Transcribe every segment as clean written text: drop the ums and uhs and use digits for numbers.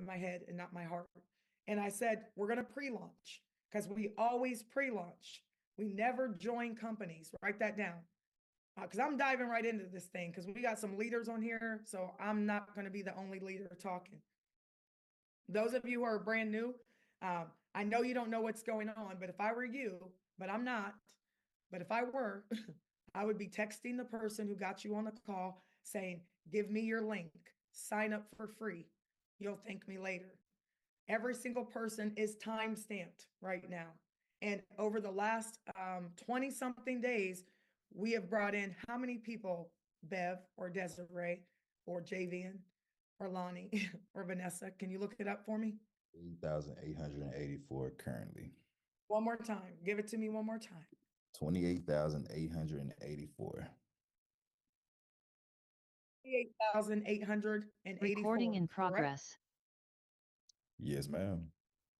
my head and not my heart. And I said, we're going to pre-launch because we always pre-launch. We never join companies. Write that down. Because I'm diving right into this thing because we got some leaders on here. So I'm not going to be the only leader talking. Those of you who are brand new, I know you don't know what's going on, but if I were you, but I'm not, but if I were, I would be texting the person who got you on the call saying, give me your link, sign up for free. You'll thank me later. Every single person is time stamped right now. And over the last 20 something days, we have brought in how many people, Bev or Desiree or Javian or Lonnie or Vanessa? Can you look it up for me? 8,884 currently. One more time. Give it to me one more time. 28,884. 8,884. Recording in correct? progress. Yes, ma'am.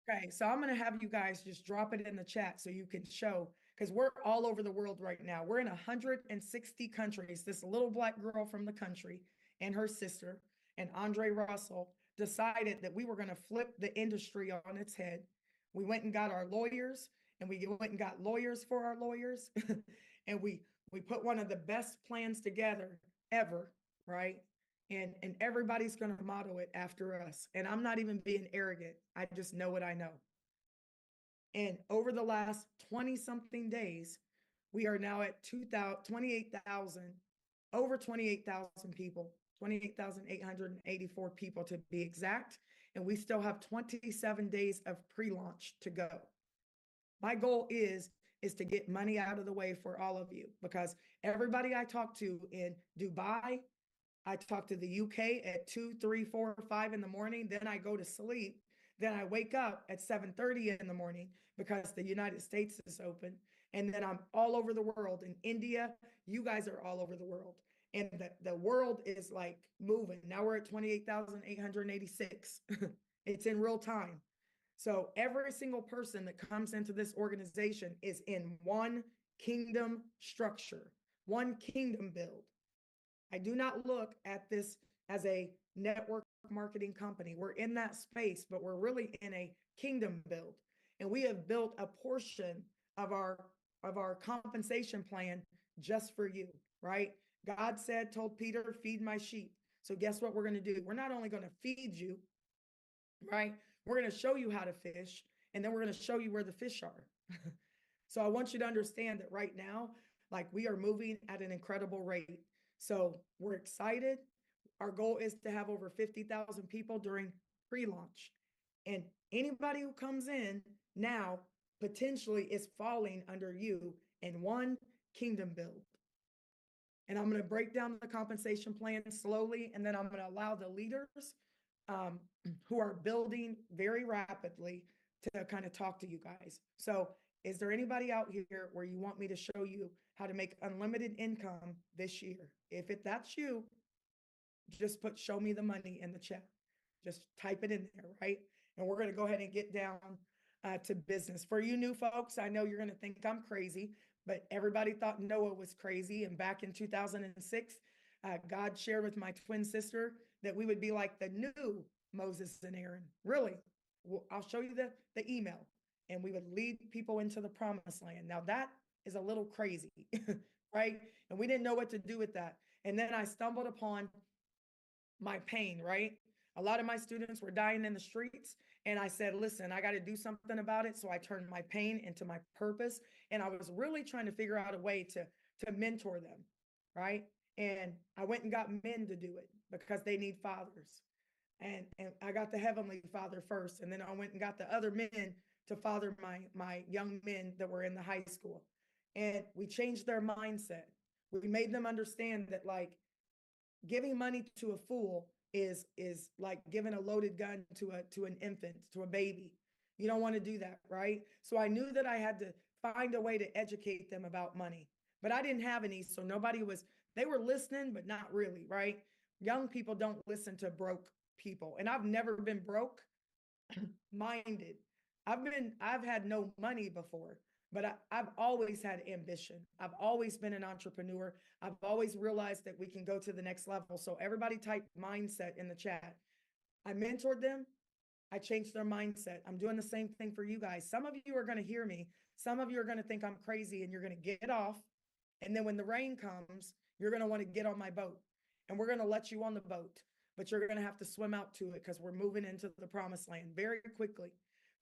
Okay, so I'm going to have you guys just drop it in the chat so you can show, because we're all over the world right now. We're in 160 countries. This little black girl from the country and her sister and Andre Russell decided that we were going to flip the industry on its head. We went and got our lawyers, and we went and got lawyers for our lawyers, and we put one of the best plans together ever, right? And everybody's going to model it after us. And I'm not even being arrogant. I just know what I know. And over the last 20 something days, we are now at 28,000, over 28,000 people, 28,884 people to be exact. And we still have 27 days of pre-launch to go. My goal is to get money out of the way for all of you, because everybody I talk to in Dubai, I talk to the UK at 2, 3, 4, 5 in the morning. Then I go to sleep. Then I wake up at 7:30 in the morning because the United States is open. And then I'm all over the world. In India, you guys are all over the world. And the world is like moving. Now we're at 28,886. It's in real time. So every single person that comes into this organization is in one kingdom structure, one kingdom build. I do not look at this as a network marketing company. We're in that space, but we're really in a kingdom build. And we have built a portion of our compensation plan just for you, right? God said, told Peter, feed my sheep. So guess what we're going to do? We're not only going to feed you, right? We're going to show you how to fish, and then we're going to show you where the fish are. So I want you to understand that right now, like, we are moving at an incredible rate. So we're excited. Our goal is to have over 50,000 people during pre-launch. And anybody who comes in now potentially is falling under you in one kingdom build. And I'm going to break down the compensation plan slowly, and then I'm going to allow the leaders who are building very rapidly to kind of talk to you guys. So is there anybody out here where you want me to show you how to make unlimited income this year? If that's you, just put show me the money in the chat. Just type it in there, right? And we're going to go ahead and get down to business. For you new folks, I know you're going to think I'm crazy, but everybody thought Noah was crazy. And back in 2006, God shared with my twin sister that we would be like the new Moses and Aaron. Really? Well, I'll show you the email. And we would lead people into the promised land. Now that is a little crazy, right? And we didn't know what to do with that. And then I stumbled upon my pain, right? A lot of my students were dying in the streets. And I said, listen, I got to do something about it. So I turned my pain into my purpose. And I was really trying to figure out a way to mentor them, right? And I went and got men to do it because they need fathers. And I got the Heavenly Father first. And then I went and got the other men to father my young men that were in the high school. And we changed their mindset. We made them understand that, like, giving money to a fool is like giving a loaded gun to an infant, to a baby. You don't want to do that, right? So I knew that I had to find a way to educate them about money, but I didn't have any. So they were listening, but not really, right? Young people don't listen to broke people. And I've never been broke minded. I've had no money before, but I've always had ambition. I've always been an entrepreneur. I've always realized that we can go to the next level. So everybody type mindset in the chat. I mentored them. I changed their mindset. I'm doing the same thing for you guys. Some of you are going to hear me. Some of you are going to think I'm crazy and you're going to get off. And then when the rain comes, you're going to want to get on my boat and we're going to let you on the boat, but you're going to have to swim out to it because we're moving into the promised land very quickly.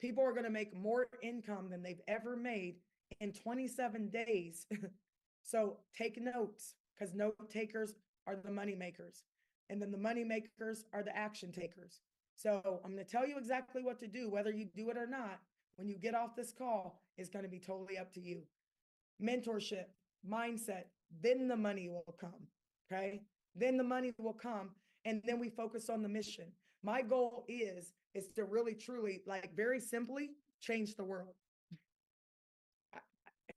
People are going to make more income than they've ever made in 27 days. So take notes because note takers are the money makers. And then the money makers are the action takers. So I'm going to tell you exactly what to do, whether you do it or not. When you get off this call, it's going to be totally up to you. Mentorship, mindset, then the money will come. Okay. Then the money will come. And then we focus on the mission. My goal is to really, truly, like very simply change the world.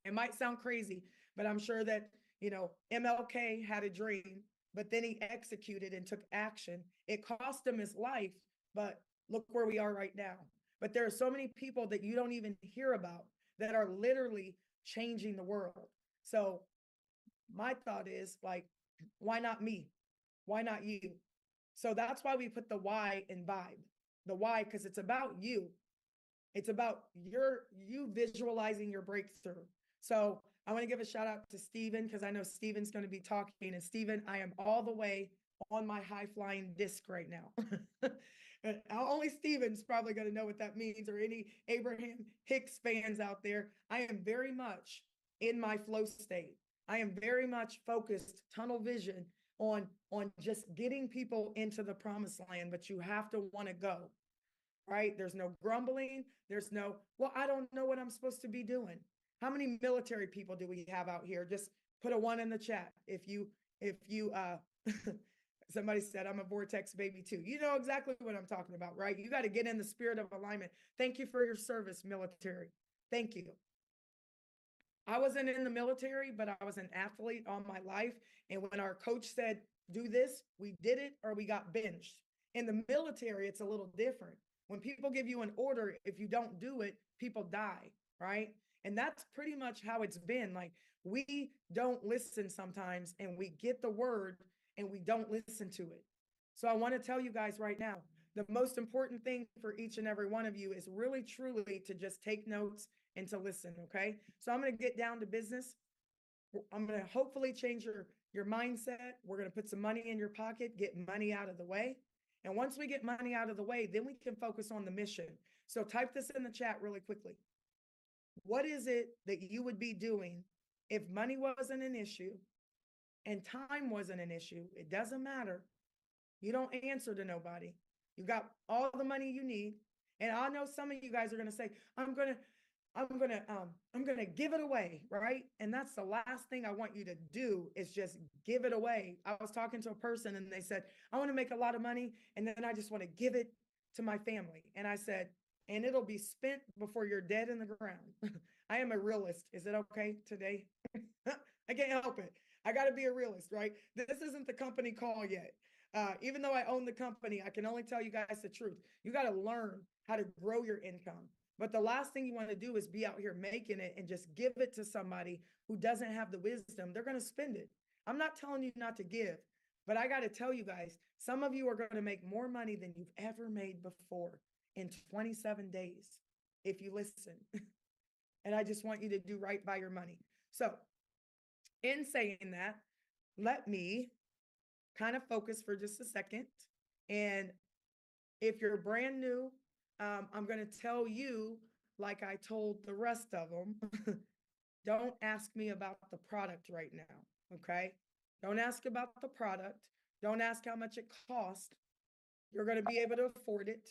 It might sound crazy, but I'm sure that, MLK had a dream, but then he executed and took action. It cost him his life, but look where we are right now. But there are so many people that you don't even hear about that are literally changing the world. So my thought is like, why not me? Why not you? So that's why we put the why in vibe. The why, because it's about you. It's about you visualizing your breakthrough. So I want to give a shout out to Steven because I know Steven's going to be talking. And Steven, I am all the way on my high flying disc right now. Only Steven's probably going to know what that means, or any Abraham Hicks fans out there. I am very much in my flow state. I am very much focused, tunnel vision on just getting people into the promised land, but you have to want to go. Right? There's no grumbling. There's no, well, I don't know what I'm supposed to be doing. How many military people do we have out here? Just put a 1 in the chat. If you, somebody said, I'm a vortex baby too. You know exactly what I'm talking about, right? You got to get in the spirit of alignment. Thank you for your service, military. Thank you. I wasn't in the military, but I was an athlete all my life. And when our coach said, do this, we did it or we got benched. In the military, it's a little different. When people give you an order, if you don't do it, people die, right? And that's pretty much how it's been. Like, we don't listen sometimes and we get the word and we don't listen to it. So I want to tell you guys right now, the most important thing for each and every one of you is really, truly to just take notes and to listen, okay? So I'm going to get down to business. I'm going to hopefully change your mindset. We're going to put some money in your pocket, get money out of the way. And once we get money out of the way, then we can focus on the mission. So type this in the chat really quickly. What is it that you would be doing if money wasn't an issue and time wasn't an issue? It doesn't matter. You don't answer to nobody. You got all the money you need. And I know some of you guys are going to say, I'm going to give it away, right? And that's the last thing I want you to do is just give it away. I was talking to a person and they said, I want to make a lot of money and then I just want to give it to my family. And I said, and it'll be spent before you're dead in the ground. I am a realist. Is it okay today? I can't help it. I got to be a realist, right? This isn't the company call yet. Even though I own the company, I can only tell you guys the truth. You got to learn how to grow your income. But the last thing you want to do is be out here making it and just give it to somebody who doesn't have the wisdom. They're going to spend it. I'm not telling you not to give, but I got to tell you guys, some of you are going to make more money than you've ever made before in 27 days if you listen. And I just want you to do right by your money. So in saying that, let me kind of focus for just a second. And if you're brand new, I'm going to tell you, like I told the rest of them, don't ask me about the product right now, okay? Don't ask about the product. Don't ask how much it costs. You're going to be able to afford it.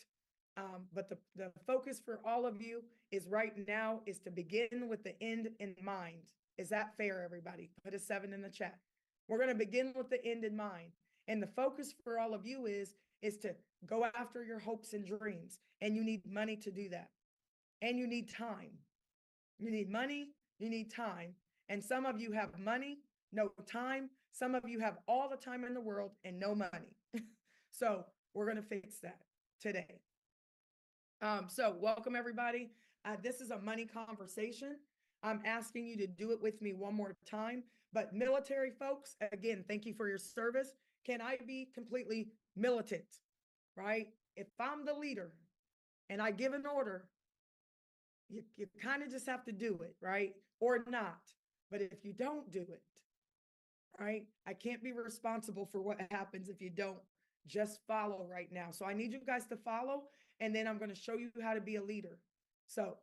But the focus for all of you is right now is to begin with the end in mind. Is that fair, everybody? Put a 7 in the chat. We're going to begin with the end in mind. And the focus for all of you is to go after your hopes and dreams. And you need money to do that. And you need time. You need money, you need time. And some of you have money, no time. Some of you have all the time in the world and no money. So we're going to fix that today. So welcome everybody. This is a money conversation. I'm asking you to do it with me one more time. But military folks, again, thank you for your service. Can I be completely militant, right? If I'm the leader, and I give an order, you kind of just have to do it, right? Or not. But if you don't do it, right, I can't be responsible for what happens if you don't just follow right now. So I need you guys to follow, and then I'm going to show you how to be a leader. So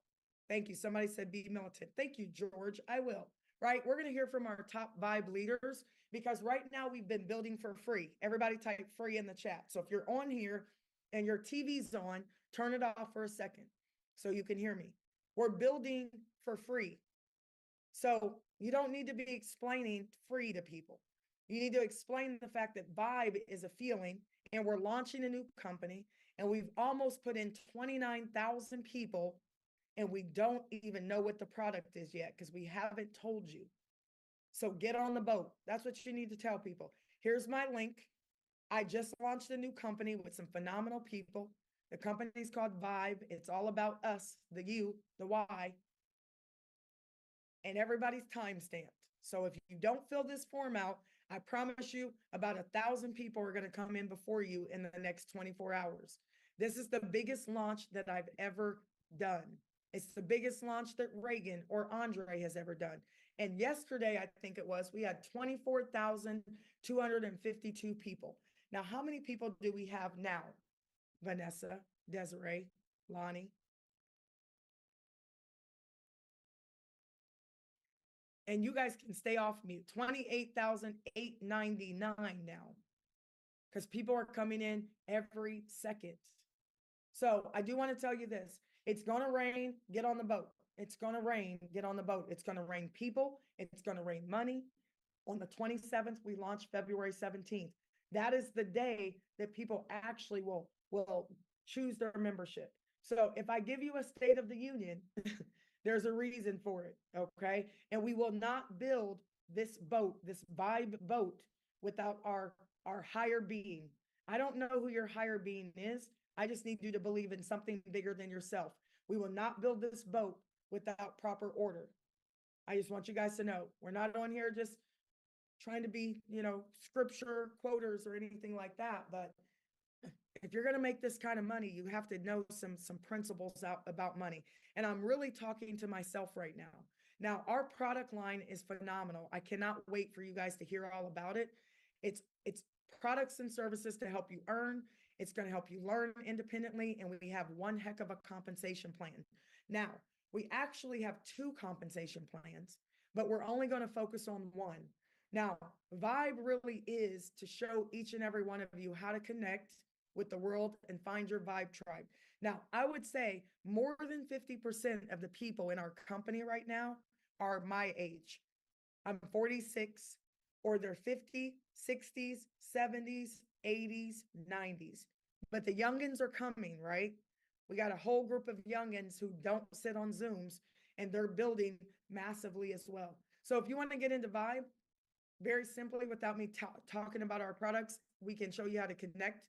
thank you. Somebody said be militant. Thank you, George. I will. Right. We're going to hear from our top Vibe leaders because right now we've been building for free. Everybody type free in the chat. So if you're on here and your TV's on, turn it off for a second so you can hear me. We're building for free. So you don't need to be explaining free to people. You need to explain the fact that Vibe is a feeling, and we're launching a new company, and we've almost put in 29,000 people, and we don't even know what the product is yet because we haven't told you. So get on the boat. That's what you need to tell people. Here's my link. I just launched a new company with some phenomenal people. The company's called Vibe. It's all about us, the you, the why, and everybody's time stamped. So if you don't fill this form out, I promise you about 1,000 people are going to come in before you in the next 24 hours. This is the biggest launch that I've ever done. It's the biggest launch that Reagan or Andre has ever done. And yesterday, I think it was, we had 24,252 people. Now, how many people do we have now? Vanessa, Desiree, Lonnie. And you guys can stay off mute. 28,899 now. Because people are coming in every second. So I do want to tell you this. It's going to rain, get on the boat. It's going to rain, get on the boat. It's going to rain people. It's going to rain money. On the 27th, we launch February 17th. That is the day that people actually will choose their membership. So if I give you a State of the Union, there's a reason for it, okay? And we will not build this boat, this Vibe boat, without our higher being. I don't know who your higher being is. I just need you to believe in something bigger than yourself. We will not build this boat without proper order. I just want you guys to know, we're not on here just trying to be, scripture quoters or anything like that. But if you're going to make this kind of money, you have to know some principles about money. And I'm really talking to myself right now. Now, our product line is phenomenal. I cannot wait for you guys to hear all about it. It's products and services to help you earn. It's going to help you learn independently. And we have one heck of a compensation plan. Now, we actually have two compensation plans, but we're only going to focus on one. Now, Vibe really is to show each and every one of you how to connect with the world and find your Vibe tribe. Now, I would say more than 50% of the people in our company right now are my age. I'm 46, or they're 50, 60s, 70s, 80s, 90s. But the youngins are coming, right? We got a whole group of youngins who don't sit on Zooms, and they're building massively as well. So if you want to get into Vibe, very simply, without me talking about our products, we can show you how to connect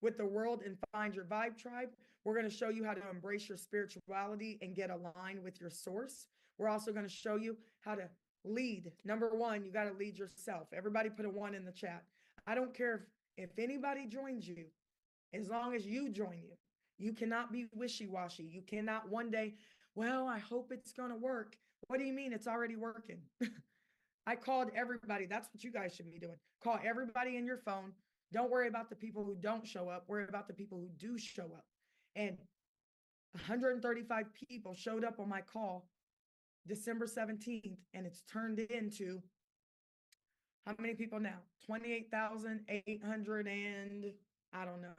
with the world and find your Vibe tribe. We're going to show you how to embrace your spirituality and get aligned with your source. We're also going to show you how to lead. Number one, you got to lead yourself. Everybody put a 1 in the chat. I don't care if anybody joins you, as long as you join you. You cannot be wishy-washy. You cannot one day, well, I hope it's going to work. What do you mean? It's already working. I called everybody. That's what you guys should be doing. Call everybody in your phone. Don't worry about the people who don't show up. Worry about the people who do show up. And 135 people showed up on my call December 17th, and it's turned into how many people now? 28,800 and I don't know.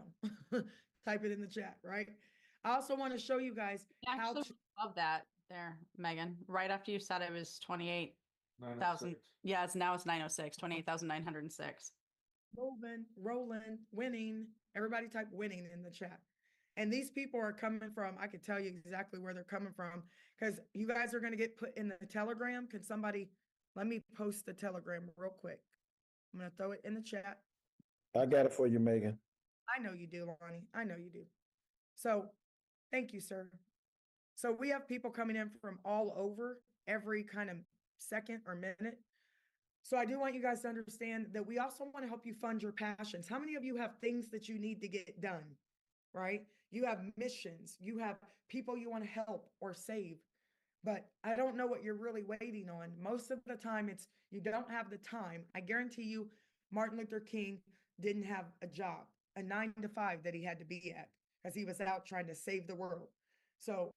Type it in the chat, right? I also want to show you guys how to love that there, Megan. Right after you said it was 28,000. 906. Yeah, it's 906, 28,906. rolling, winning. Everybody type winning in the chat. And these people are coming from, I could tell you exactly where they're coming from, because you guys are going to get put in the Telegram. Can somebody, let me post the Telegram real quick. I'm going to throw it in the chat. I got it for you, Megan. I know you do, Lonnie. I know you do. So thank you, sir. So we have people coming in from all over every kind of second or minute. So I do want you guys to understand that we also want to help you fund your passions. How many of you have things that you need to get done, right? you have missions, you have people you want to help or save. But I don't know what you're really waiting on. Most of the time, it's you don't have the time. I guarantee you, Martin Luther King didn't have a job, a 9 to 5 that he had to be at because he was out trying to save the world. So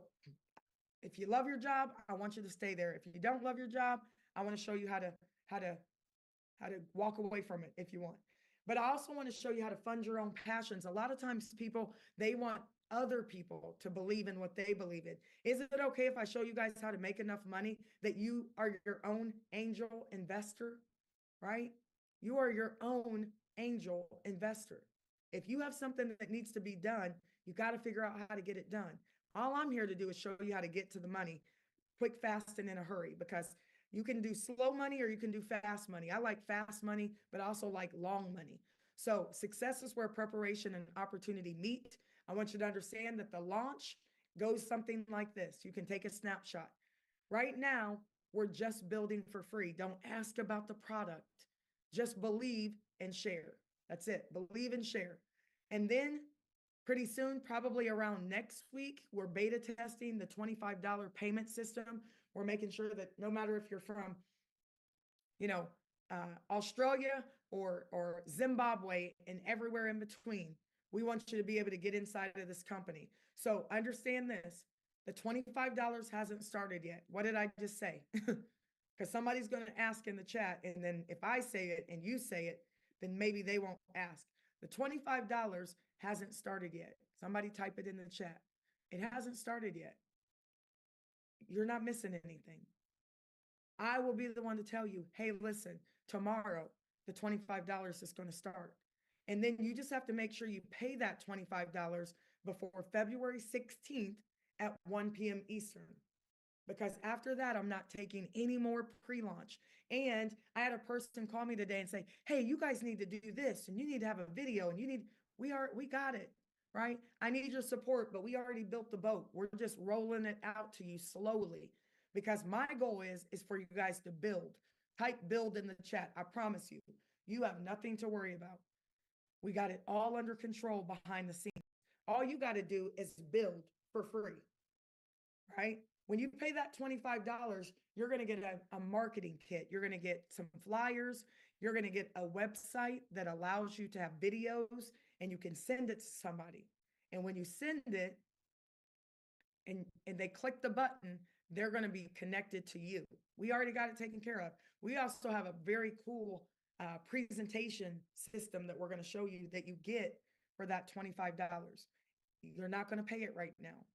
if you love your job, I want you to stay there. If you don't love your job, I want to show you how to walk away from it if you want. But I also want to show you how to fund your own passions. A lot of times people, they want other people to believe in what they believe in. Is it okay if I show you guys how to make enough money that you are your own angel investor, right? You are your own angel investor. If you have something that needs to be done, you got to figure out how to get it done. All I'm here to do is show you how to get to the money quick, fast, and in a hurry, because you can do slow money or you can do fast money. I like fast money, but also like long money. So success is where preparation and opportunity meet. I want you to understand that the launch goes something like this. You can take a snapshot. Right now, we're just building for free. Don't ask about the product. Just believe and share. That's it. Believe and share. And then pretty soon, probably around next week, we're beta testing the $25 payment system. We're making sure that no matter if you're from, Australia or Zimbabwe and everywhere in between, we want you to be able to get inside of this company. So understand this, the $25 hasn't started yet. What did I just say? Because somebody's going to ask in the chat, and then if I say it and you say it, then maybe they won't ask. The $25 hasn't started yet. Somebody type it in the chat. It hasn't started yet. You're not missing anything. I will be the one to tell you, hey, listen, tomorrow, the $25 is going to start. And then you just have to make sure you pay that $25 before February 16th at 1 p.m. Eastern. Because after that, I'm not taking any more pre-launch. And I had a person call me today and say, hey, you guys need to do this, and you need to have a video, and we got it, right? I need your support, but we already built the boat. We're just rolling it out to you slowly, because my goal is for you guys to build. Type build in the chat. I promise you, you have nothing to worry about. We got it all under control behind the scenes. All you got to do is build for free, right? When you pay that $25, you're going to get a marketing kit. You're going to get some flyers. You're going to get a website that allows you to have videos, and you can send it to somebody. And when you send it and they click the button, they're going to be connected to you. We already got it taken care of. We also have a very cool presentation system that we're going to show you that you get for that $25. You're not going to pay it right now.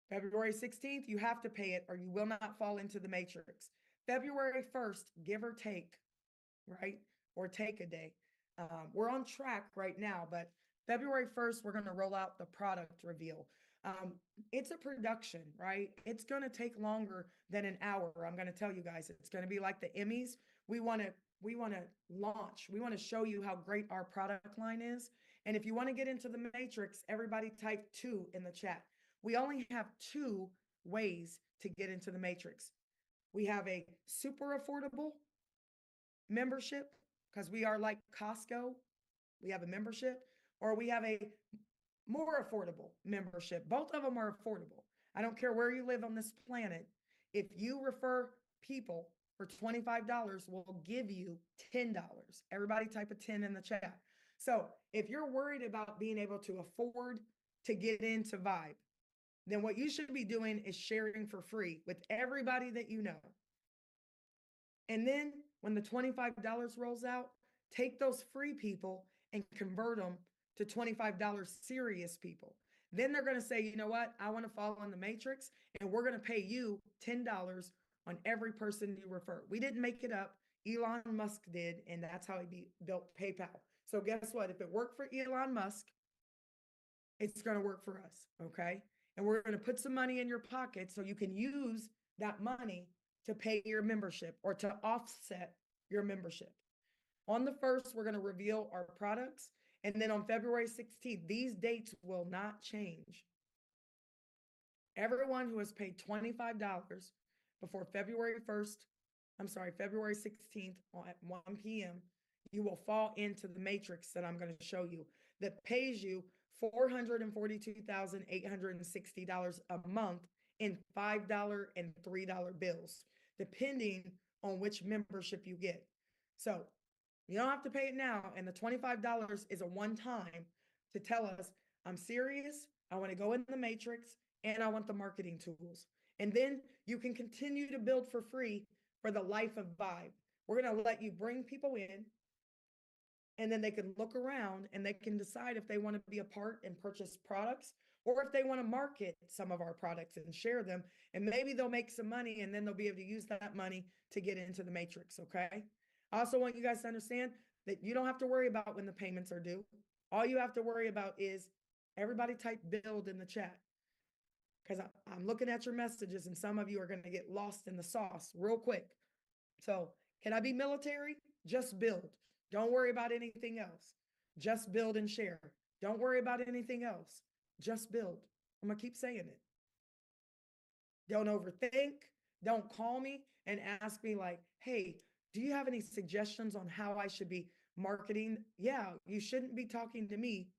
February 16th, you have to pay it or you will not fall into the matrix. February 1st, give or take, right? Or take a day. We're on track right now, but February 1st, we're going to roll out the product reveal. It's a production, right? It's going to take longer than an hour. I'm going to tell you guys, it's going to be like the Emmys. We want to launch. We want to show you how great our product line is. And if you want to get into the matrix, everybody type 2 in the chat. We only have 2 ways to get into the matrix. We have a super affordable membership, because we are like Costco. We have a membership, or we have a more affordable membership. Both of them are affordable. I don't care where you live on this planet. If you refer people for $25, we'll give you $10. Everybody type a 10 in the chat. So if you're worried about being able to afford to get into Vibe, then what you should be doing is sharing for free with everybody that you know. And then when the $25 rolls out, take those free people and convert them to $25 serious people. Then they're going to say, you know what? I want to follow in the matrix, and we're going to pay you $10 on every person you refer. We didn't make it up. Elon Musk did, and that's how he built PayPal. So guess what? If it worked for Elon Musk, it's going to work for us, okay? And we're going to put some money in your pocket so you can use that money to pay your membership or to offset your membership. On the 1st, we're going to reveal our products. And then on February 16th, these dates will not change. Everyone who has paid $25 before February 16th at 1 p.m., you will fall into the matrix that I'm going to show you that pays you $442,860 a month in $5 and $3 bills, depending on which membership you get. So you don't have to pay it now. And the $25 is a one time to tell us, I'm serious. I want to go in the matrix and I want the marketing tools. And then you can continue to build for free for the life of Vibe. We're going to let you bring people in, and then they can look around and they can decide if they want to be a part and purchase products, or if they want to market some of our products and share them. And maybe they'll make some money, and then they'll be able to use that money to get into the matrix. Okay. I also want you guys to understand that you don't have to worry about when the payments are due. All you have to worry about is everybody type build in the chat, because I'm looking at your messages and some of you are going to get lost in the sauce real quick. So can I be military? Just build. Don't worry about anything else. Just build and share. Don't worry about anything else. Just build. I'm going to keep saying it. Don't overthink. Don't call me and ask me like, hey, do you have any suggestions on how I should be marketing? Yeah, you shouldn't be talking to me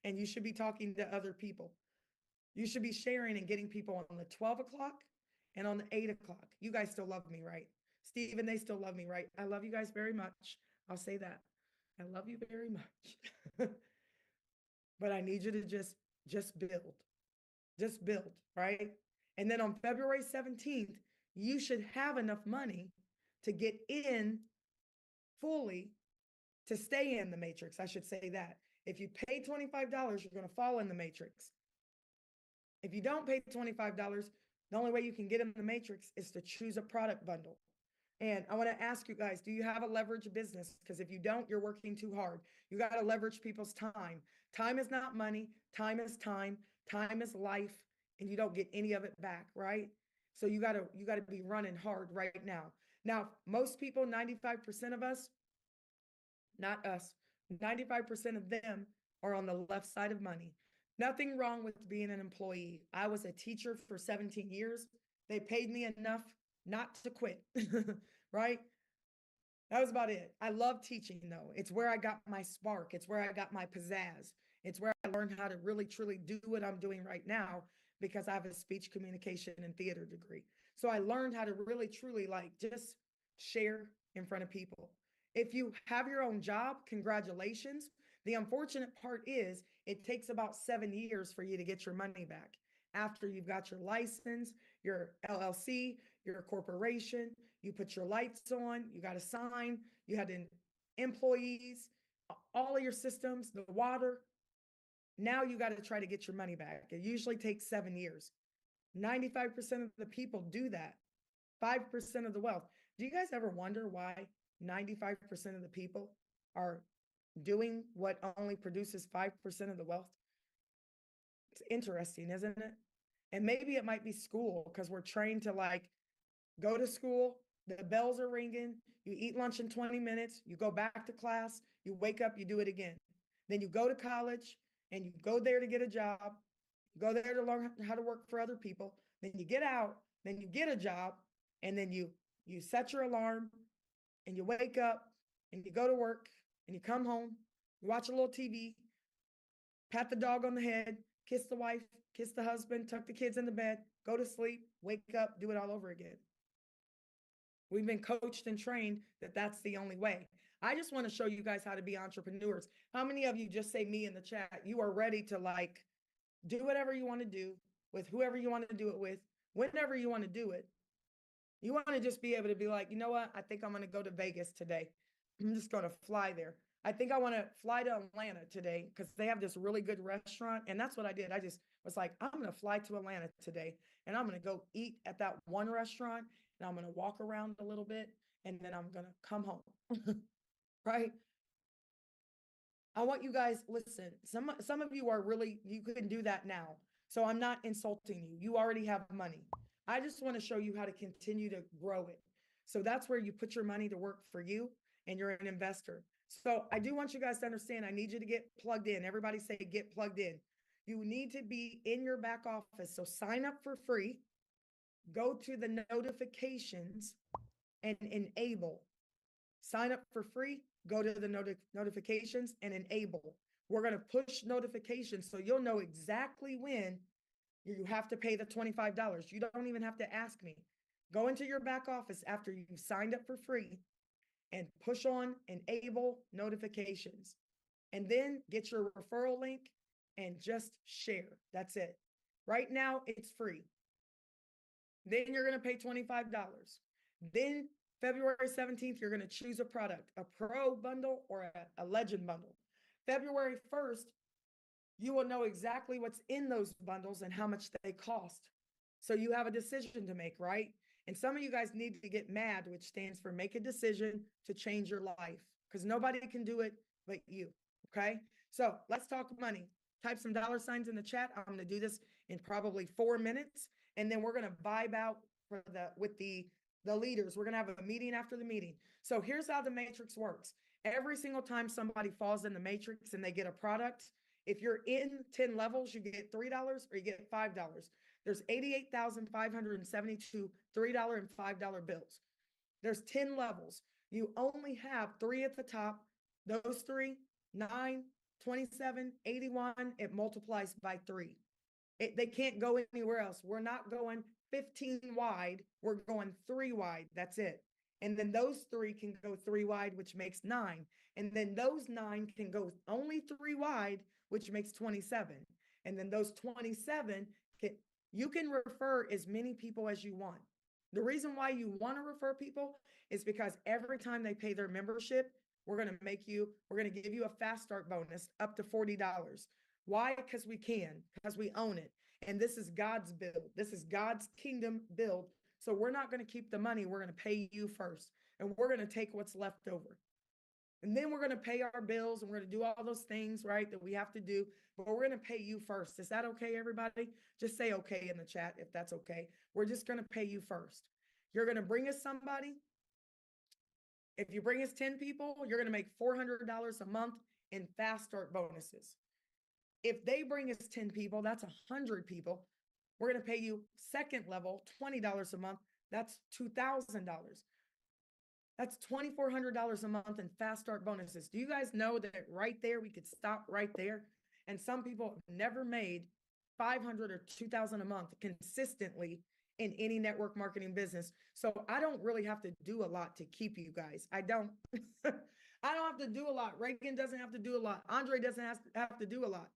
and you should be talking to other people. You should be sharing and getting people on the 12 o'clock and on the 8 o'clock. You guys still love me, right? Steven, they still love me, right? I love you guys very much. I'll say that. I love you very much. But I need you to just build. Just build, right? And then on February 17th, you should have enough money to get in fully, to stay in the matrix. I should say that. If you pay $25, you're going to fall in the matrix. If you don't pay $25, the only way you can get in the matrix is to choose a product bundle. And I want to ask you guys, do you have a leverage business? Because if you don't, you're working too hard. You got to leverage people's time. Time is not money. Time is time. Time is life. And you don't get any of it back, right? So you got to be running hard right now. Now, most people, 95% of us, not us, 95% of them are on the left side of money. Nothing wrong with being an employee. I was a teacher for 17 years. They paid me enough not to quit, right? That was about it. I love teaching though. It's where I got my spark. It's where I got my pizzazz. It's where I learned how to really, truly do what I'm doing right now, because I have a speech communication and theater degree. So I learned how to really, truly like just share in front of people. If you have your own job, congratulations. The unfortunate part is it takes about 7 years for you to get your money back. After you've got your license, your LLC, your corporation, you put your lights on, you got to sign, you had employees, all of your systems, the water. Now you got to try to get your money back. It usually takes 7 years. 95% of the people do that. 5% of the wealth. Do you guys ever wonder why 95% of the people are doing what only produces 5% of the wealth? It's interesting, isn't it? And maybe it might be school, because we're trained to like go to school, the bells are ringing, you eat lunch in 20 minutes, you go back to class, you wake up, you do it again. Then you go to college and you go there to get a job, you go there to learn how to work for other people. Then you get out, then you get a job, and then you set your alarm and you wake up and you go to work and you come home, you watch a little TV, pat the dog on the head, kiss the wife, kiss the husband, tuck the kids in the bed, go to sleep, wake up, do it all over again. We've been coached and trained that that's the only way. I just want to show you guys how to be entrepreneurs. How many of you, just say me in the chat, you are ready to like do whatever you want to do with whoever you want to do it with, whenever you want to do it. You want to just be able to be like, you know what? I think I'm going to go to Vegas today. I'm just going to fly there. I think I want to fly to Atlanta today because they have this really good restaurant. And that's what I did. I just was like, I'm going to fly to Atlanta today and I'm going to go eat at that one restaurant and I'm going to walk around a little bit and then I'm going to come home. Right? I want you guys, listen, some of you are really, you can do that now. So I'm not insulting you. You already have money. I just want to show you how to continue to grow it. So that's where you put your money to work for you and you're an investor. So I do want you guys to understand, I need you to get plugged in. Everybody say get plugged in. You need to be in your back office. So sign up for free, go to the notifications and enable. Sign up for free, go to the notifications and enable. We're going to push notifications so you'll know exactly when you have to pay the $25. You don't even have to ask me. Go into your back office after you signed up for free and push on enable notifications. And then get your referral link and just share. That's it. Right now, it's free. Then you're going to pay $25. Then February 17th, you're going to choose a product, a pro bundle or a legend bundle. February 1st, you will know exactly what's in those bundles and how much they cost. So you have a decision to make, right? And some of you guys need to get MAD, which stands for make a decision to change your life, because nobody can do it but you. Okay. So let's talk money. Type some dollar signs in the chat. I'm going to do this in probably 4 minutes. And then we're going to vibe out with the leaders. We're going to have a meeting after the meeting. So here's how the matrix works. Every single time somebody falls in the matrix and they get a product, if you're in 10 levels, you get $3 or you get $5. There's 88,572 $3 and $5 bills. There's 10 levels. You only have 3 at the top. Those 3, 9, 27, 81, it multiplies by 3. They can't go anywhere else. We're not going 15 wide. We're going 3 wide. That's it. And then those 3 can go 3 wide, which makes 9. And then those 9 can go only 3 wide, which makes 27. And then those 27 you can refer as many people as you want. The reason why you want to refer people is because every time they pay their membership, we're going to give you a fast start bonus up to $40. Why? Because we can, because we own it. And this is God's build. This is God's kingdom build. So we're not going to keep the money. We're going to pay you first. And we're going to take what's left over. And then we're going to pay our bills and we're going to do all those things, right, that we have to do. But we're going to pay you first. Is that okay, everybody? Just say okay in the chat if that's okay. We're just going to pay you first. You're going to bring us somebody. If you bring us 10 people, you're going to make $400 a month in fast start bonuses. If they bring us 10 people, that's 100 people. We're going to pay you second level, $20 a month. That's $2,000. That's $2,400 a month in fast start bonuses. Do you guys know that right there, we could stop right there? And some people have never made $500 or $2,000 a month consistently in any network marketing business. So I don't really have to do a lot to keep you guys. I don't. I don't have to do a lot. Reagan doesn't have to do a lot. Andre doesn't have to do a lot.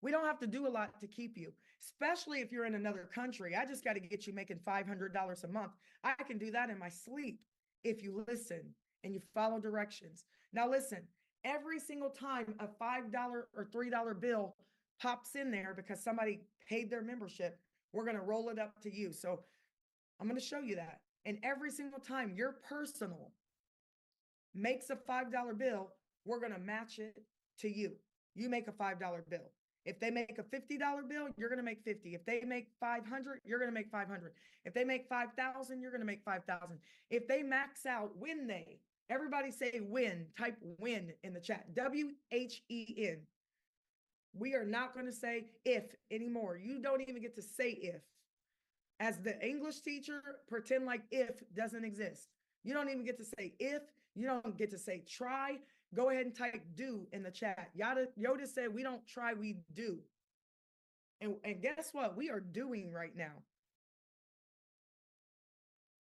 We don't have to do a lot to keep you, especially if you're in another country. I just got to get you making $500 a month. I can do that in my sleep if you listen and you follow directions. Now listen, every single time a $5 or $3 bill pops in there because somebody paid their membership, we're going to roll it up to you. So I'm going to show you that. And every single time your personal makes a $5 bill, we're going to match it to you. You make a $5 bill. If they make a $50 bill, you're going to make 50. If they make 500, you're going to make 500. If they make 5,000, you're going to make 5,000. If they max out, everybody say win, type win in the chat, WHEN. We are not going to say if anymore. You don't even get to say if. As the English teacher, pretend like if doesn't exist. You don't even get to say if. You don't get to say try. Go ahead and type do in the chat. Yoda said we don't try, we do. And guess what? We are doing right now.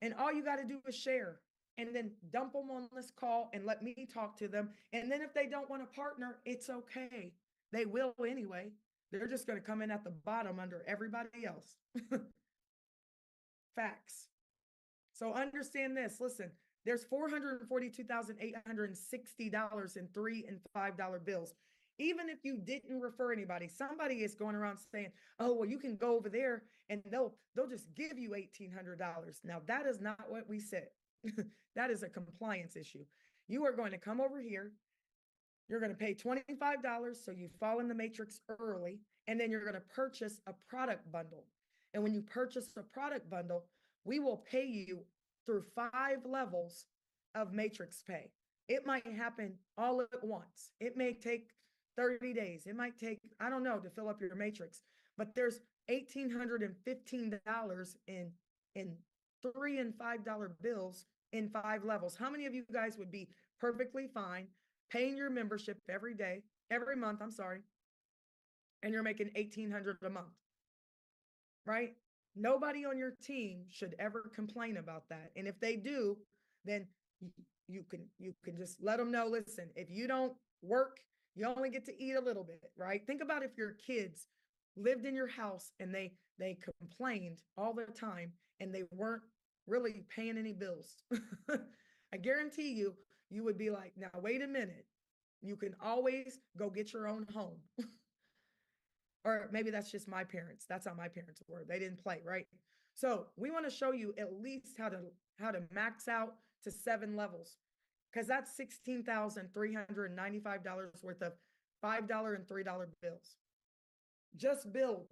And all you got to do is share and then dump them on this call and let me talk to them. And then if they don't want to partner, it's okay. They will anyway. They're just going to come in at the bottom under everybody else. Facts. So understand this. Listen, there's $442,860 in $3 and $5 bills. Even if you didn't refer anybody, somebody is going around saying, oh, well, you can go over there and they'll just give you $1,800. Now, that is not what we said. That is a compliance issue. You are going to come over here. You're going to pay $25 so you fall in the matrix early, and then you're going to purchase a product bundle. And when you purchase a product bundle, we will pay you through 5 levels of matrix pay. It might happen all at once. It may take 30 days. It might take, I don't know, to fill up your matrix, but there's $1,815 in $3 and $5 bills in 5 levels. How many of you guys would be perfectly fine paying your membership every day every month, I'm sorry, and you're making 1,800 a month, right? Nobody on your team should ever complain about that. And if they do, then you can just let them know, listen, if you don't work, you only get to eat a little bit, right? Think about if your kids lived in your house and they complained all the time and they weren't really paying any bills. I guarantee you, you would be like, now wait a minute. You can always go get your own home. Or maybe that's just my parents. That's how my parents were. They didn't play, right? So we want to show you at least how to max out to 7 levels, because that's $16,395 worth of $5 and $3 bills. Just build.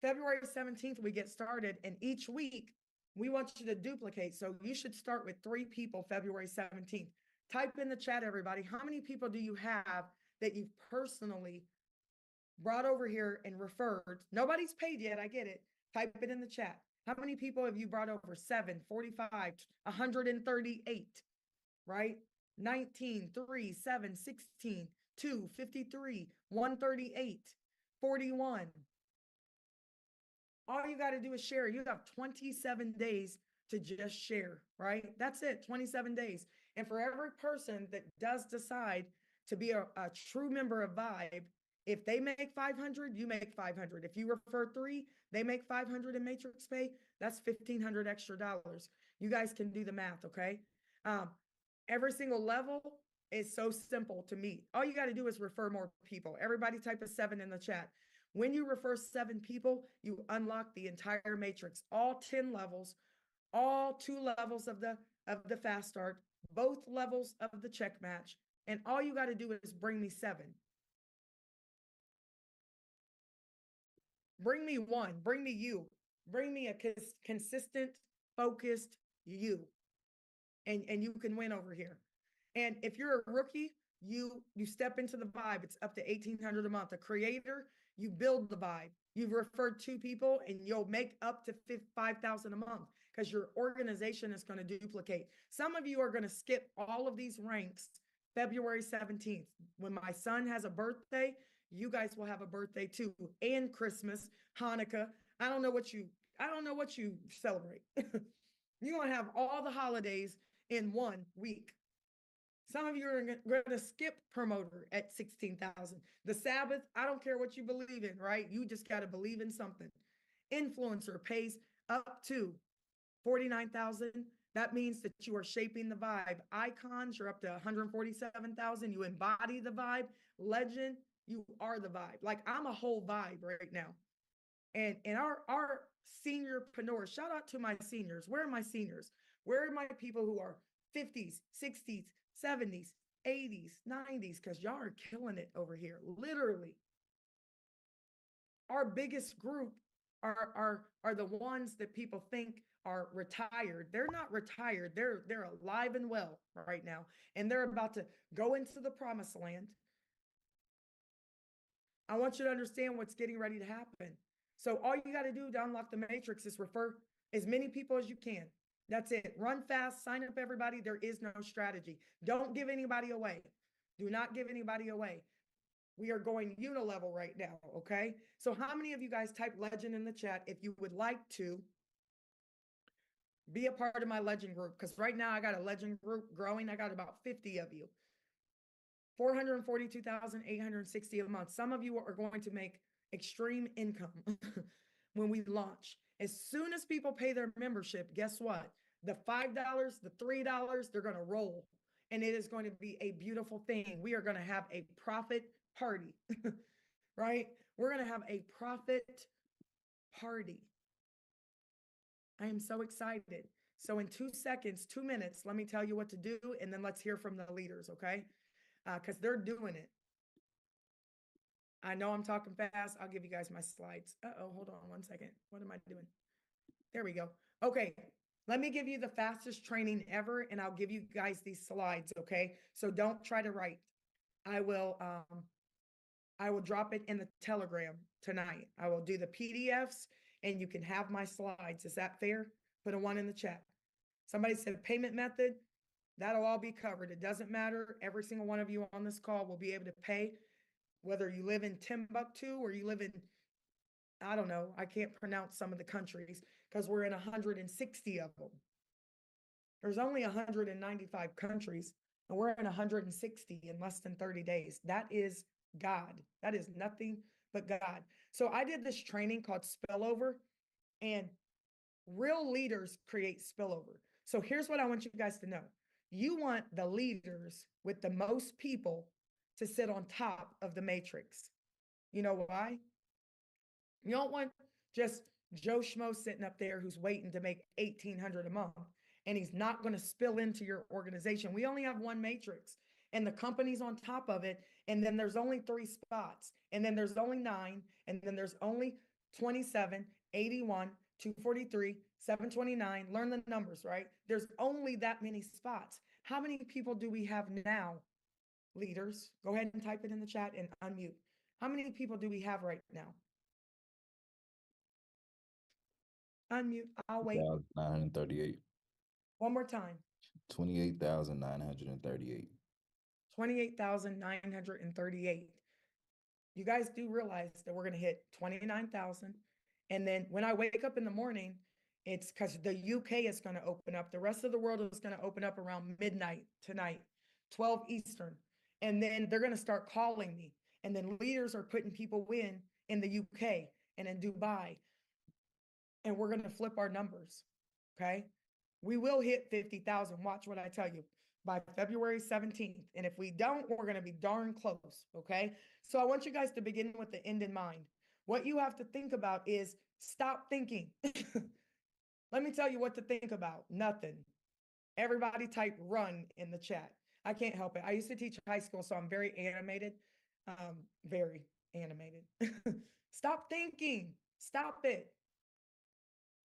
February 17th, we get started, and each week we want you to duplicate. So you should start with 3 people February 17th. Type in the chat, everybody. How many people do you have that you've personally brought over here and referred? Nobody's paid yet. I get it. Type it in the chat. How many people have you brought over? 7, 45, 138, right? 19, 3, 7, 16, 2, 53, 138, 41. All you got to do is share. You have 27 days to just share, right? That's it, 27 days. And for every person that does decide to be a true member of Vibe, if they make 500, you make 500. If you refer 3, they make 500 in Matrix Pay. That's $1,500 extra dollars. You guys can do the math, okay? Every single level is so simple to meet. All you got to do is refer more people. Everybody type a 7 in the chat. When you refer 7 people, you unlock the entire matrix, all 10 levels, all 2 levels of the fast start, both levels of the check match. And all you got to do is bring me 7. Bring me 1, bring me you, bring me a consistent, focused you. And you can win over here. And if you're a rookie, you step into the Vibe. It's up to $1,800 a month. A creator, you build the Vibe. You've referred 2 people and you'll make up to $5,000 a month because your organization is going to duplicate. Some of you are going to skip all of these ranks February 17th. When my son has a birthday, you guys will have a birthday too, and Christmas, Hanukkah. I don't know what you celebrate. You're going to have all the holidays in 1 week. Some of you are going to skip promoter at 16,000. The Sabbath, I don't care what you believe in, right? You just got to believe in something. Influencer pays up to 49,000. That means that you are shaping the Vibe. Icons, you're up to 147,000. You embody the Vibe. Legend, you are the Vibe. Like, I'm a whole Vibe right now. And our seniorpreneurs, shout out to my seniors. Where are my seniors? Where are my people who are 50s, 60s, 70s, 80s, 90s? Because y'all are killing it over here, literally. Our biggest group are the ones that people think are retired. They're not retired. They're alive and well right now. And they're about to go into the promised land. I want you to understand what's getting ready to happen. So all you got to do to unlock the matrix is refer as many people as you can. That's it. Run fast, sign up everybody. There is no strategy. Don't give anybody away. Do not give anybody away. We are going unilevel right now, okay? So how many of you guys type legend in the chat if you would like to be a part of my legend group? Because right now I got a legend group growing. I got about 50 of you. 442,860 a month. Some of you are going to make extreme income when we launch. As soon as people pay their membership, guess what? The $5, the $3, they're going to roll. And it is going to be a beautiful thing. We are going to have a profit party, right? We're going to have a profit party. I am so excited. So in 2 seconds, 2 minutes, let me tell you what to do. And then let's hear from the leaders, okay? Because they're doing it. I know I'm talking fast. I'll give you guys my slides. Hold on 1 second. What am I doing? There we go. Okay, let me give you the fastest training ever, and I'll give you guys these slides, okay? So don't try to write. I will drop it in the Telegram tonight. I will do the PDFs, and you can have my slides. Is that fair? Put a 1 in the chat. Somebody said payment method. That'll all be covered. It doesn't matter. Every single one of you on this call will be able to pay. whether you live in Timbuktu or you live in, I don't know, I can't pronounce some of the countries because we're in 160 of them. There's only 195 countries, and we're in 160 in less than 30 days. That is God. That is nothing but God. So I did this training called Spillover, and real leaders create spillover. So here's what I want you guys to know. You want the leaders with the most people to sit on top of the matrix. You know why? You don't want just Joe Schmo sitting up there who's waiting to make $1,800 a month, and he's not going to spill into your organization. We only have one matrix, and the company's on top of it. And then there's only 3 spots, and then there's only 9, and then there's only 27, 81, 243, 729. Learn the numbers, right? There's only that many spots. How many people do we have now? Leaders, go ahead and type it in the chat and unmute. How many people do we have right now? Unmute. I'll wait. 938. One more time. 28,938. 28,938. You guys do realize that we're going to hit 29,000. And then when I wake up in the morning, it's because the UK is going to open up. The rest of the world is going to open up around midnight tonight, 12 Eastern. And then they're going to start calling me. And then leaders are putting people in the UK and in Dubai. And we're going to flip our numbers. Okay. We will hit 50,000. Watch what I tell you by February 17th. And if we don't, we're going to be darn close. Okay. So I want you guys to begin with the end in mind. What you have to think about is stop thinking. Let me tell you what to think about. Nothing. Everybody type run in the chat. I can't help it. I used to teach high school, so I'm very animated. Very animated. Stop thinking. Stop it.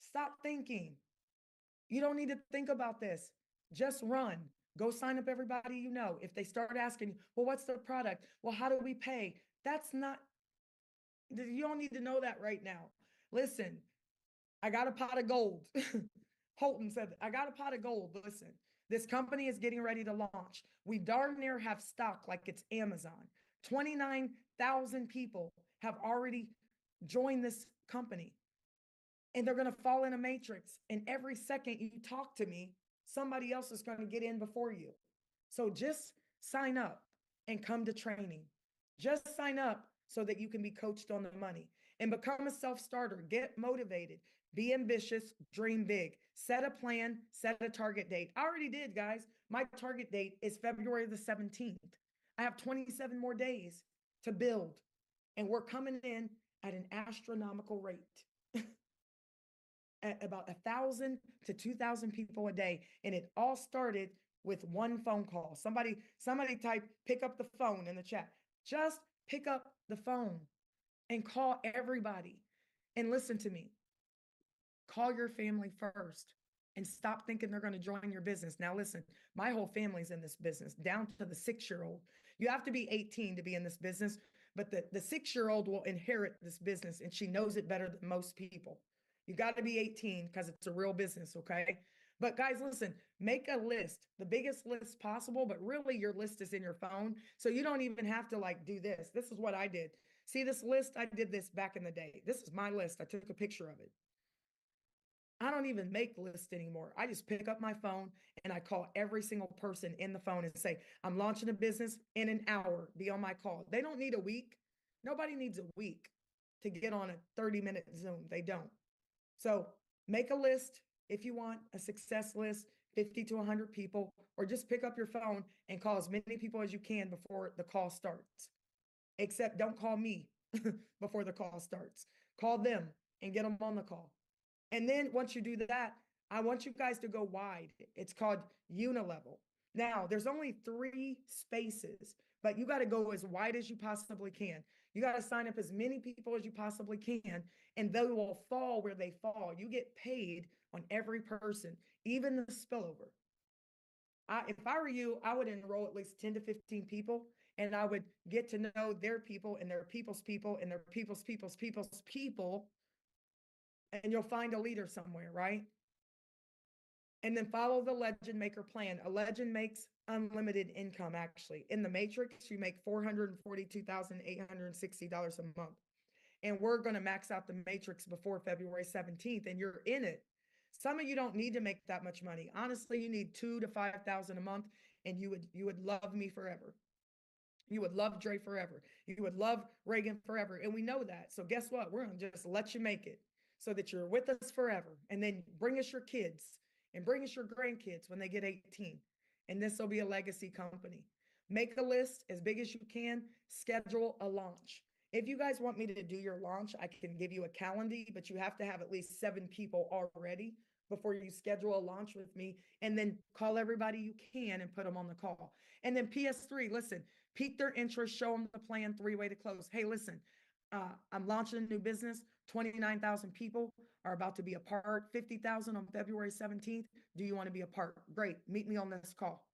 Stop thinking. You don't need to think about this. Just run. Go sign up everybody you know. If they start asking you, well, what's the product? Well, how do we pay? That's not, you don't need to know that right now. Listen, I got a pot of gold. Holton said, I got a pot of gold. Listen, this company is getting ready to launch. We darn near have stock like it's Amazon. 29,000 people have already joined this company. And they're going to fall in a matrix. And every second you talk to me, somebody else is going to get in before you. So just sign up and come to training. Just sign up so that you can be coached on the money and become a self-starter. Get motivated, be ambitious, dream big, set a plan, set a target date. I already did, guys. My target date is February the 17th. I have 27 more days to build, and we're coming in at an astronomical rate. At about 1,000 to 2,000 people a day. And it all started with one phone call. Somebody type, pick up the phone in the chat. Just pick up the phone and call everybody. And listen to me. Call your family first and stop thinking they're going to join your business. Now, listen, my whole family's in this business, down to the 6-year-old. You have to be 18 to be in this business, but the 6-year-old will inherit this business, and she knows it better than most people. You got to be 18 because it's a real business, okay? But guys, listen, make a list, the biggest list possible, but really your list is in your phone. So you don't even have to like do this. This is what I did. See this list? I did this back in the day. This is my list. I took a picture of it. I don't even make lists anymore. I just pick up my phone and I call every single person in the phone and say, I'm launching a business in an hour. Be on my call. They don't need a week. Nobody needs a week to get on a 30-minute Zoom. They don't. So make a list if you want a success list, 50 to 100 people, or just pick up your phone and call as many people as you can before the call starts. Except don't call me before the call starts. Call them and get them on the call. And then once you do that, I want you guys to go wide. It's called unilevel. Now, there's only 3 spaces, but you got to go as wide as you possibly can. You got to sign up as many people as you possibly can, and they will fall where they fall. You get paid on every person, even the spillover. If I were you, I would enroll at least 10 to 15 people, and I would get to know their people and their people's people and their people's people, and you'll find a leader somewhere, right? And then follow the Legend Maker plan. A legend makes unlimited income, actually. In the Matrix, you make $442,860 a month. And we're going to max out the Matrix before February 17th, and you're in it. Some of you don't need to make that much money. Honestly, you need 2,000 to 5,000 a month, and you would love me forever. You would love Dre forever. You would love Reagan forever. And we know that. So guess what? We're going to just let you make it so that you're with us forever. And then bring us your kids and bring us your grandkids when they get 18. And this will be a legacy company. Make a list as big as you can, schedule a launch. If you guys want me to do your launch, I can give you a calendar, but you have to have at least 7 people already before you schedule a launch with me, and then call everybody you can and put them on the call. And then PS3, listen, pique their interest, show them the plan, 3-way to close. Hey, listen, I'm launching a new business. 29,000 people are about to be a part, 50,000 on February 17th. Do you want to be a part? Great. Meet me on this call.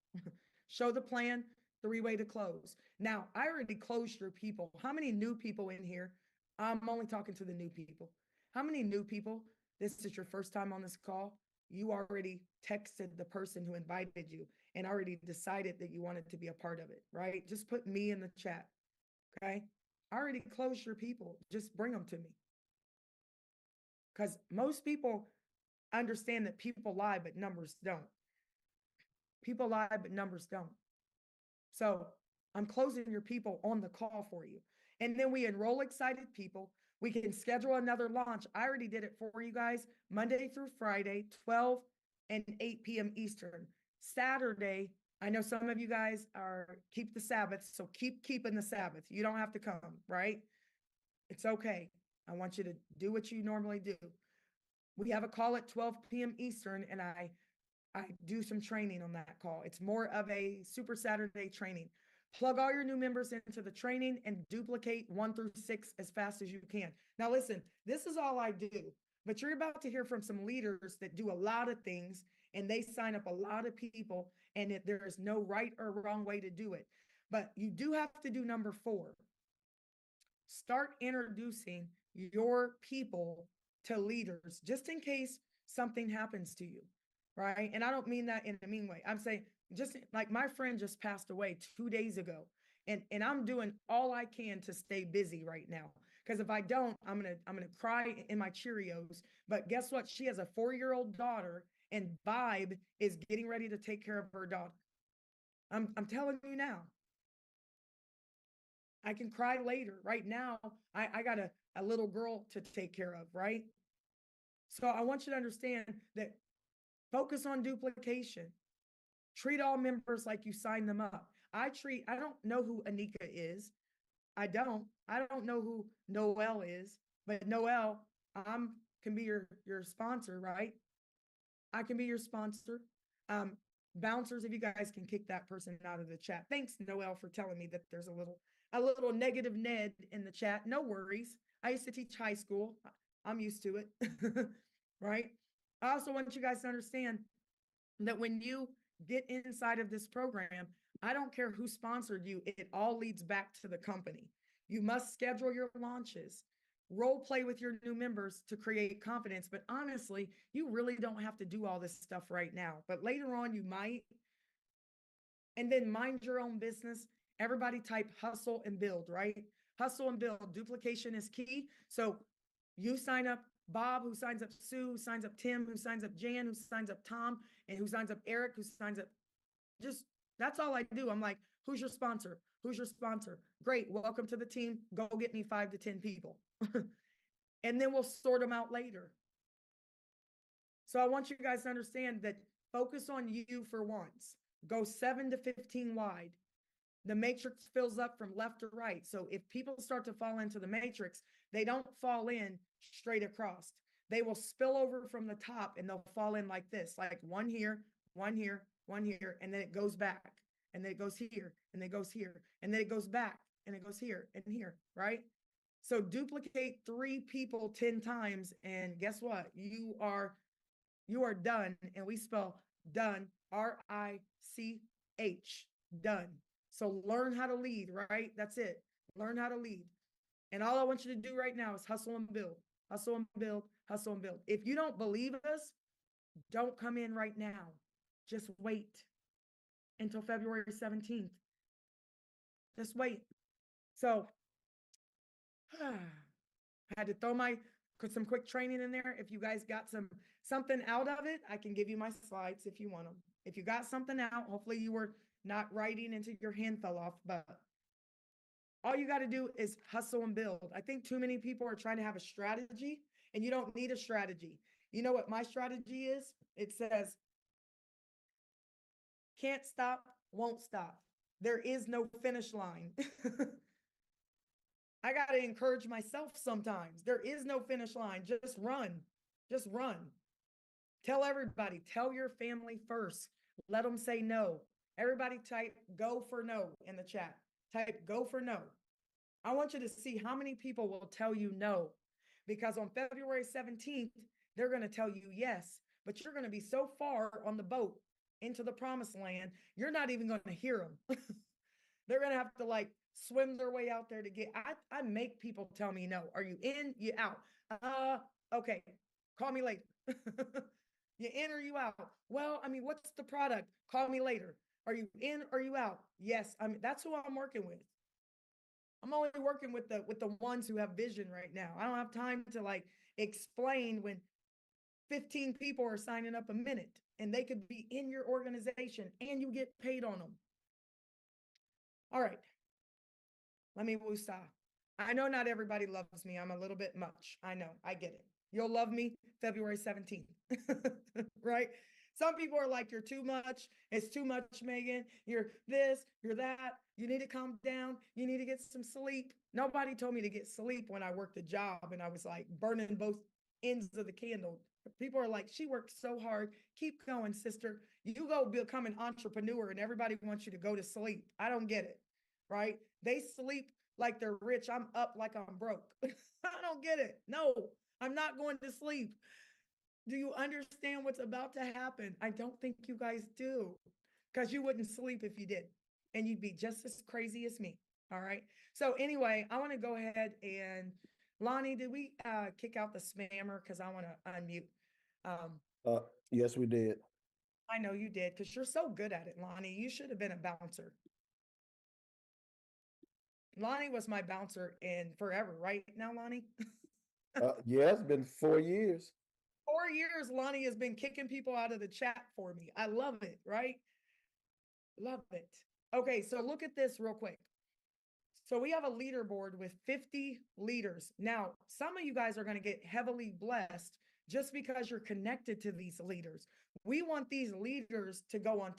Show the plan, 3-way to close. Now, I already closed your people. How many new people in here? I'm only talking to the new people. How many new people? This is your first time on this call. You already texted the person who invited you and already decided that you wanted to be a part of it, right? Just put me in the chat, okay? I already closed your people. Just bring them to me. Because most people understand that people lie, but numbers don't. People lie, but numbers don't. So I'm closing your people on the call for you. And then we enroll excited people. We can schedule another launch. I already did it for you guys, Monday through Friday, 12 and 8 p.m. Eastern. Saturday, I know some of you guys keep the Sabbath, so keep keeping the Sabbath. You don't have to come, right? It's okay. I want you to do what you normally do. We have a call at 12 p.m. Eastern, and I do some training on that call. It's more of a Super Saturday training. Plug all your new members into the training and duplicate 1 through 6 as fast as you can. Now, listen, this is all I do, but you're about to hear from some leaders that do a lot of things, and they sign up a lot of people, and there is no right or wrong way to do it. But you do have to do number 4. Start introducing your people to leaders just in case something happens to you, right? And I don't mean that in a mean way. I'm saying just like my friend just passed away 2 days ago, and I'm doing all I can to stay busy right now. Because if I don't, I'm gonna cry in my Cheerios. But guess what? She has a 4-year-old daughter, and Vibe is getting ready to take care of her daughter. I'm telling you now. I can cry later. Right now, I got a little girl to take care of, right? So I want you to understand that focus on duplication. Treat all members like you sign them up. I don't know who Anika is. I don't know who Noel is, but Noel, can be your sponsor, right? I can be your sponsor. Bouncers, if you guys can kick that person out of the chat. Thanks, Noel, for telling me that there's a little negative Ned in the chat. No worries. I used to teach high school. I'm used to it, right? I also want you guys to understand that when you get inside of this program, I don't care who sponsored you. It all leads back to the company. You must schedule your launches, role play with your new members to create confidence. But honestly, you really don't have to do all this stuff right now. But later on, you might. And then mind your own business. Everybody type hustle and build, right? Hustle and build. Duplication is key. So you sign up Bob, who signs up Sue, who signs up Tim, who signs up Jan, who signs up Tom, and who signs up Eric, who signs up. Just that's all I do. I'm like, who's your sponsor? Who's your sponsor? Great. Welcome to the team. Go get me 5 to 10 people. And then we'll sort them out later. So I want you guys to understand that focus on you for once. Go 7 to 15 wide. The matrix fills up from left to right. So if people start to fall into the matrix, they don't fall in straight across. They will spill over from the top and they'll fall in like this, like one here, one here, one here, and then it goes back, and then it goes here, and then it goes here, and then it goes back, and it goes here and here, right? So duplicate 3 people 10 times, and guess what? You are done, and we spell done, RICH, done. So learn how to lead, right? That's it. Learn how to lead. And all I want you to do right now is hustle and build, hustle and build, hustle and build. If you don't believe us, Don't come in right now. Just wait until February 17th. Just wait. So I had to throw some quick training in there. If you guys got something out of it, I can give you my slides if you want them. If you got something out, hopefully you were not writing until your hand fell off, but all you got to do is hustle and build. I think too many people are trying to have a strategy, and you don't need a strategy. You know what my strategy is? It says, can't stop, won't stop. There is no finish line. I got to encourage myself sometimes. There is no finish line. Just run. Just run. Tell everybody, tell your family first. Let them say no. Everybody type go for no in the chat. Type go for no. I want you to see how many people will tell you no, because on February 17th, they're going to tell you yes, but you're going to be so far on the boat into the promised land, you're not even going to hear them. They're going to have to like swim their way out there to get, I make people tell me no. Are you in? You out? Okay. Call me later. You in or you out? Well, I mean, what's the product? Call me later. Are you in or you out? Yes. I mean, that's who I'm working with. I'm only working with the ones who have vision right now. I don't have time to like explain when 15 people are signing up a minute and they could be in your organization and you get paid on them. All right. Let me woosah. I know not everybody loves me. I'm a little bit much. I know. I get it. You'll love me February 17th, right? Some people are like, you're too much. It's too much, Megan. You're this, you're that. You need to calm down. You need to get some sleep. Nobody told me to get sleep when I worked a job and I was like burning both ends of the candle. People are like, she worked so hard. Keep going, sister. You go become an entrepreneur and everybody wants you to go to sleep. I don't get it, right? They sleep like they're rich. I'm up like I'm broke. I don't get it. No, I'm not going to sleep. Do you understand what's about to happen? I don't think you guys do, because you wouldn't sleep if you did, and you'd be just as crazy as me. All right. So anyway, I want to go ahead and Lonnie, did we kick out the spammer? Because I want to unmute. Yes, we did. I know you did, because you're so good at it, Lonnie. You should have been a bouncer. Lonnie was my bouncer in forever, right now, Lonnie? Yeah, it's been 4 years. 4 years, Lonnie has been kicking people out of the chat for me. I love it, right? Love it. Okay, so look at this real quick. So we have a leaderboard with 50 leaders. Now, some of you guys are going to get heavily blessed just because you're connected to these leaders. We want these leaders to go on